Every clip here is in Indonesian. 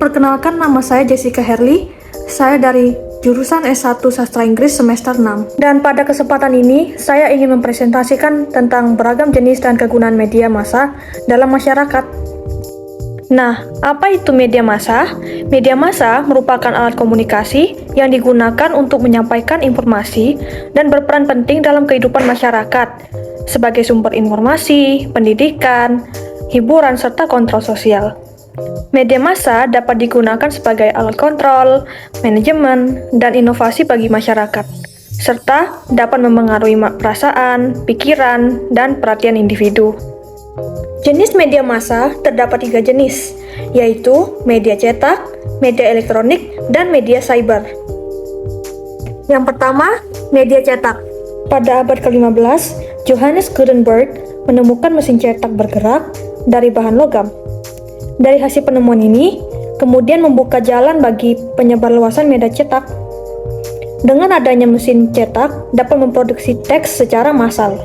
Perkenalkan, nama saya Jessica Herly. Saya dari jurusan S1 Sastra Inggris semester 6. Dan pada kesempatan ini, saya ingin mempresentasikan tentang beragam jenis dan kegunaan media massa dalam masyarakat. Nah, apa itu media massa? Media massa merupakan alat komunikasi yang digunakan untuk menyampaikan informasi dan berperan penting dalam kehidupan masyarakat sebagai sumber informasi, pendidikan, hiburan, serta kontrol sosial. Media massa dapat digunakan sebagai alat kontrol, manajemen, dan inovasi bagi masyarakat, serta dapat mempengaruhi perasaan, pikiran, dan perhatian individu. Jenis media massa terdapat 3 jenis, yaitu media cetak, media elektronik, dan media cyber. Yang pertama, media cetak. Pada abad ke-15, Johannes Gutenberg menemukan mesin cetak bergerak dari bahan logam. Dari hasil penemuan ini, kemudian membuka jalan bagi penyebarluasan media cetak. Dengan adanya mesin cetak, dapat memproduksi teks secara massal.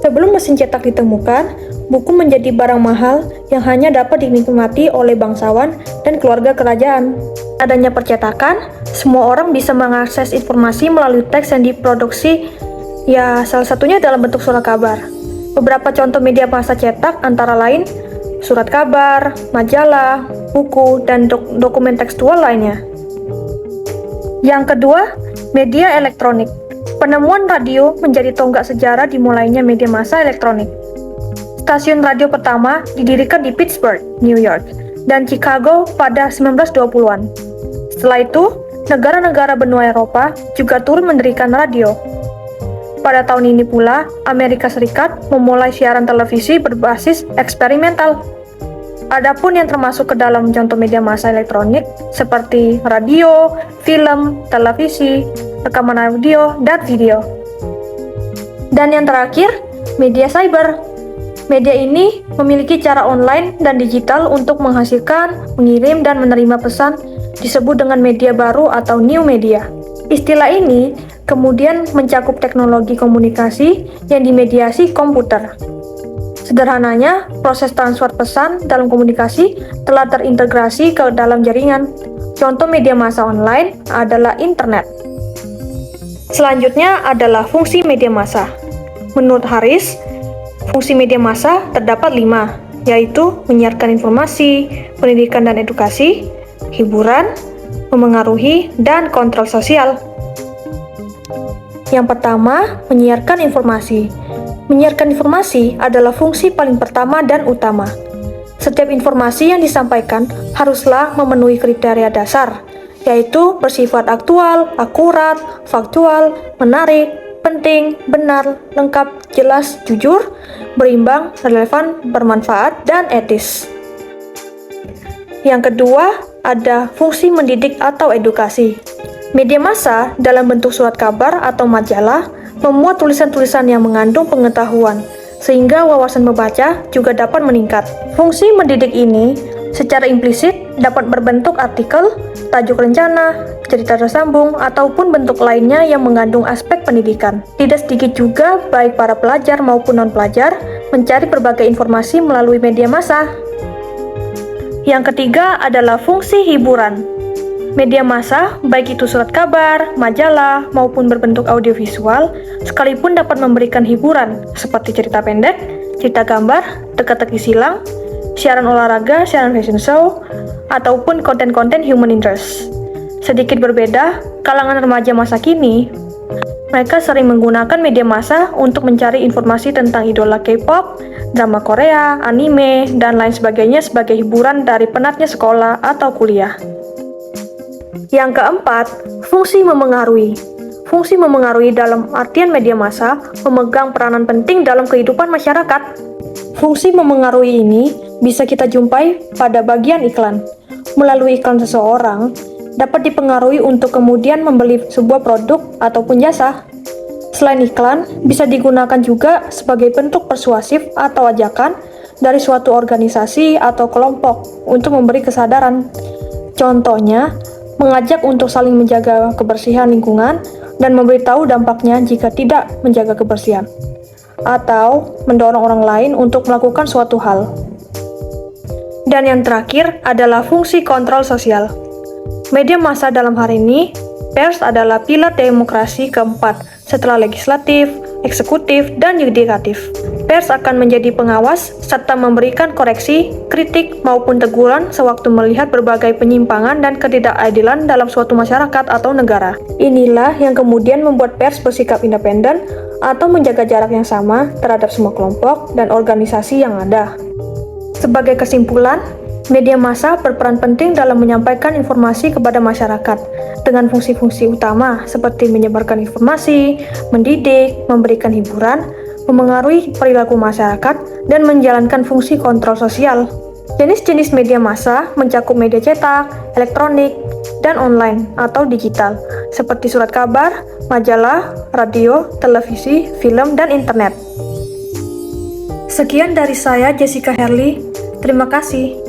Sebelum mesin cetak ditemukan, buku menjadi barang mahal yang hanya dapat dinikmati oleh bangsawan dan keluarga kerajaan. Adanya percetakan, semua orang bisa mengakses informasi melalui teks yang diproduksi, salah satunya dalam bentuk surat kabar. Beberapa contoh media massa cetak antara lain surat kabar, majalah, buku, dan dokumen tekstual lainnya. Yang kedua, media elektronik. Penemuan radio menjadi tonggak sejarah dimulainya media massa elektronik. Stasiun radio pertama didirikan di Pittsburgh, New York, dan Chicago pada 1920-an. Setelah itu, negara-negara benua Eropa juga turut mendirikan radio. Pada tahun ini pula, Amerika Serikat memulai siaran televisi berbasis eksperimental. Adapun yang termasuk ke dalam contoh media massa elektronik seperti radio, film, televisi, rekaman audio, dan video. Dan yang terakhir, media cyber. Media ini memiliki cara online dan digital untuk menghasilkan, mengirim, dan menerima pesan, disebut dengan media baru atau new media. Istilah ini kemudian mencakup teknologi komunikasi yang dimediasi komputer. Sederhananya, proses transfer pesan dalam komunikasi telah terintegrasi ke dalam jaringan. Contoh media massa online adalah internet. Selanjutnya adalah fungsi media massa. Menurut Harris, fungsi media massa terdapat 5, yaitu menyiarkan informasi, pendidikan dan edukasi, hiburan, memengaruhi, dan kontrol sosial. Yang pertama, menyiarkan informasi. Menyiarkan informasi adalah fungsi paling pertama dan utama. Setiap informasi yang disampaikan haruslah memenuhi kriteria dasar, yaitu bersifat aktual, akurat, faktual, menarik, penting, benar, lengkap, jelas, jujur, berimbang, relevan, bermanfaat, dan etis. Yang kedua, ada fungsi mendidik atau edukasi. Media massa dalam bentuk surat kabar atau majalah memuat tulisan-tulisan yang mengandung pengetahuan, sehingga wawasan membaca juga dapat meningkat. Fungsi mendidik ini secara implisit dapat berbentuk artikel, tajuk rencana, cerita tersambung, ataupun bentuk lainnya yang mengandung aspek pendidikan. Tidak sedikit juga baik para pelajar maupun non-pelajar mencari berbagai informasi melalui media massa. Yang ketiga adalah fungsi hiburan. Media massa, baik itu surat kabar, majalah, maupun berbentuk audiovisual, sekalipun dapat memberikan hiburan, seperti cerita pendek, cerita gambar, teka-teki silang, siaran olahraga, siaran fashion show, ataupun konten-konten human interest. Sedikit berbeda, kalangan remaja masa kini, mereka sering menggunakan media massa untuk mencari informasi tentang idola K-pop, drama Korea, anime, dan lain sebagainya sebagai hiburan dari penatnya sekolah atau kuliah. Yang keempat, fungsi memengaruhi. Fungsi memengaruhi dalam artian media massa memegang peranan penting dalam kehidupan masyarakat. Fungsi memengaruhi ini bisa kita jumpai pada bagian iklan. Melalui iklan seseorang, dapat dipengaruhi untuk kemudian membeli sebuah produk ataupun jasa. Selain iklan, bisa digunakan juga sebagai bentuk persuasif atau ajakan dari suatu organisasi atau kelompok untuk memberi kesadaran. Contohnya, mengajak untuk saling menjaga kebersihan lingkungan dan memberitahu dampaknya jika tidak menjaga kebersihan, atau mendorong orang lain untuk melakukan suatu hal. Dan yang terakhir adalah fungsi kontrol sosial. Media massa dalam hal ini, pers adalah pilar demokrasi keempat setelah legislatif, eksekutif, dan yudikatif. Pers akan menjadi pengawas serta memberikan koreksi, kritik, maupun teguran sewaktu melihat berbagai penyimpangan dan ketidakadilan dalam suatu masyarakat atau negara. Inilah yang kemudian membuat pers bersikap independen atau menjaga jarak yang sama terhadap semua kelompok dan organisasi yang ada. Sebagai kesimpulan, media massa berperan penting dalam menyampaikan informasi kepada masyarakat dengan fungsi-fungsi utama seperti menyebarkan informasi, mendidik, memberikan hiburan, memengaruhi perilaku masyarakat, dan menjalankan fungsi kontrol sosial. Jenis-jenis media massa mencakup media cetak, elektronik, dan online atau digital, seperti surat kabar, majalah, radio, televisi, film, dan internet. Sekian dari saya, Jessica Herli. Terima kasih.